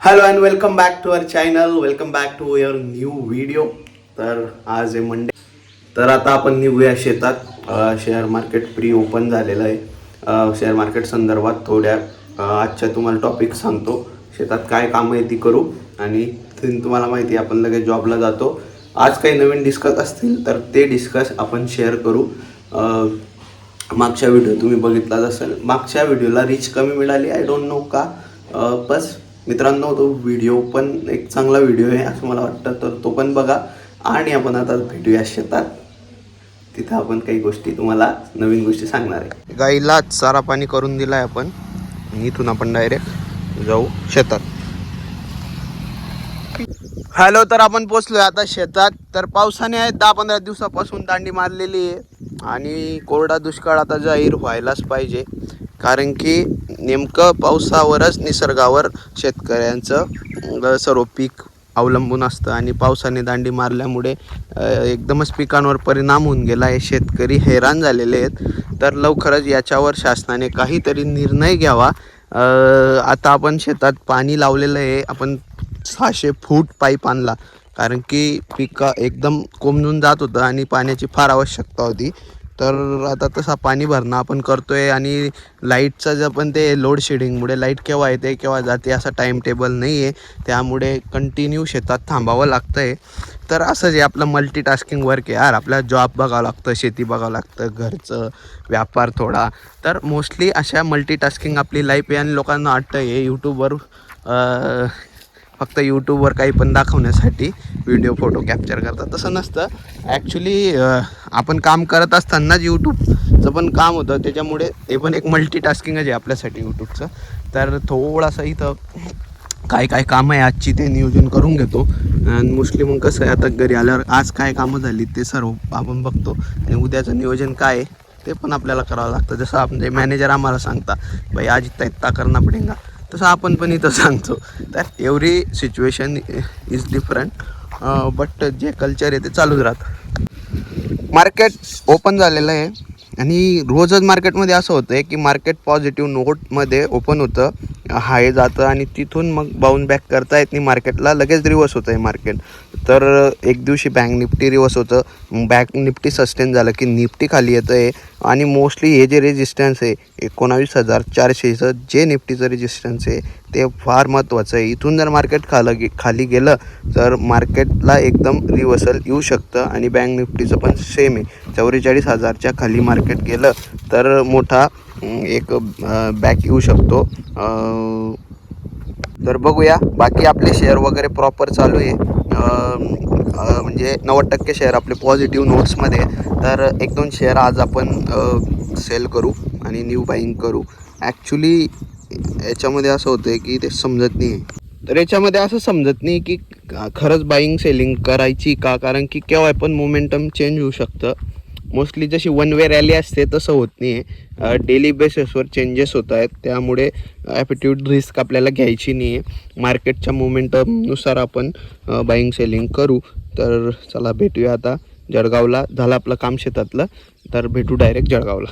Hello and welcome back to our channel. Welcome back to your new video. तर आज आहे Monday. तर आता आपण निघूया शेतात. शेअर मार्केट प्री ओपन झालेलं आहे. शेअर मार्केट संदर्भात थोड्या आजच्या तुम्हाला टॉपिक सांगतो. शेतात काय कामं आहे ती करू आणि तुम्हाला माहिती आहे आपण लगेच जॉबला जातो. आज काही नवीन डिस्कस असतील तर ते डिस्कस आपण शेअर करू. मागच्या व्हिडिओ तुम्ही बघितलाच असेल. मागच्या व्हिडिओला रीच कमी मिळाली, आय डोंट नो का. बस मित्रांनो, तो व्हिडिओ पण एक चांगला व्हिडिओ आहे असं मला वाटतं, तर तो पण बघा. आणि आपण आता भेटूया शेतात. तिथं आपण काही गोष्टी तुम्हाला नवीन गोष्टी सांगणार आहे. गाईला चारा पाणी करून दिला आहे आपण. इथून आपण डायरेक्ट जाऊ शेतात. हॅलो, तर आपण पोचलोय आता शेतात. तर पावसाने 10-15 दिवसापासून दांडी मारलेली आहे आणि कोरडा दुष्काळ आता जाहीर व्हायलाच पाहिजे. कारण की नेमकं पावसावरच निसर्गावर शेतकऱ्यांचं सर्व पीक अवलंबून असतं आणि पावसाने दांडी मारल्यामुळे एकदमच पिकांवर परिणाम होऊन गेला आहे. शेतकरी हैराण झालेले आहेत. तर लवकरच याच्यावर शासनाने काहीतरी निर्णय घ्यावा. आता आपण शेतात पाणी लावलेलं आहे. आपण 600 फूट पाईप आणला कारण की पिका एकदम कोंबून जात होतं आणि पाण्याची फार आवश्यकता होती. तर आता तसा पाणी भरणं आपण करतोय आणि लाईटचं जे पण ते लोड शेडिंगमुळे लाईट केव्हा येते केव्हा जाते असा टाईम टेबल नाही आहे. त्यामुळे कंटिन्यू शेतात थांबावं लागतं आहे. तर असं जे आपलं मल्टीटास्किंग वर्क आहे यार. आपल्याला जॉब बघावं लागतं, शेती बघावं लागतं, घरचं व्यापार थोडा. तर मोस्टली अशा मल्टीटास्किंग आपली लाईफ आहे आणि लोकांना वाटतं हे यूट्यूबवर फक्त यूट्यूबवर काही पण दाखवण्यासाठी व्हिडिओ फोटो कॅप्चर करतात. तसं नसतं. ॲक्च्युली आपण काम करत असतानाच यूट्यूबचं पण काम होतं. त्याच्यामुळे ते पण एक मल्टीटास्किंगच आहे आपल्यासाठी यूट्यूबचं. तर थोडासा इथं काय कामं आहे आजची ते नियोजन करून घेतो. आणि मोस्टली मग कसं आहे, आता घरी आल्यावर आज काय कामं झाली ते सर्व आपण बघतो आणि उद्याचं नियोजन काय आहे ते पण आपल्याला करावं लागतं. जसं आपण मॅनेजर आम्हाला सांगता भाई आज इतना करना पडेगा, तसं आपण पण इथं सांगतो. तर every situation is different, but जे कल्चर आहे ते चालूच राहतं. मार्केट ओपन झालेलं आहे आणि रोजच मार्केटमध्ये असं होतं आहे की मार्केट पॉझिटिव्ह नोटमध्ये ओपन होतं, हाय जातं आणि तिथून मग बाउन्स बॅक करता येत नाही मार्केटला. लगेच रिवर्स होतं आहे मार्केट. तर एक दिवशी बँक निफ्टी रिवर्स होतं, बँक निफ्टी सस्टेन झालं की निफ्टी खाली येतं आहे. आणि मोस्टली हे जे रेजिस्टन्स आहे 19,400चं जे निफ्टीचं रेजिस्टन्स आहे ते फार महत्त्वाचं आहे. इथून जर मार्केट खाली गेलं तर मार्केटला एकदम रिव्हर्सल येऊ शकतं. आणि बँक निफ्टीचं पण सेम आहे. 44,000च्या खाली मार्केट गेलं तर मोठा एक बॅक येऊ शकतो. तर बघूया. बाकी आपले शेअर वगैरे प्रॉपर चालू आहे. म्हणजे 90% शेअर आपले पॉझिटिव्ह नोट्समध्ये. तर 1-2 शेअर आज आपण सेल करू आणि न्यू बाईंग करू. ॲक्च्युली याच्यामध्ये असं होतं आहे की ते समजत नाही आहे. तर याच्यामध्ये असं समजत नाही की खरंच बाईंग सेलिंग करायची का, कारण की केव्हा पण मोमेंटम चेंज होऊ शकतं. मोस्टली जशी वन वे रॅली असते तसं होत नाही आहे. डेली बेसिसवर चेंजेस होत आहेत. त्यामुळे ॲपिट्यूड रिस्क आपल्याला घ्यायची नाही आहे. मार्केटच्या मोमेंटमनुसार आपण बाईंग सेलिंग करू. तर चला भेटूया आता जळगावला. झालं आपलं काम शेतातलं, तर भेटू डायरेक्ट जळगावला.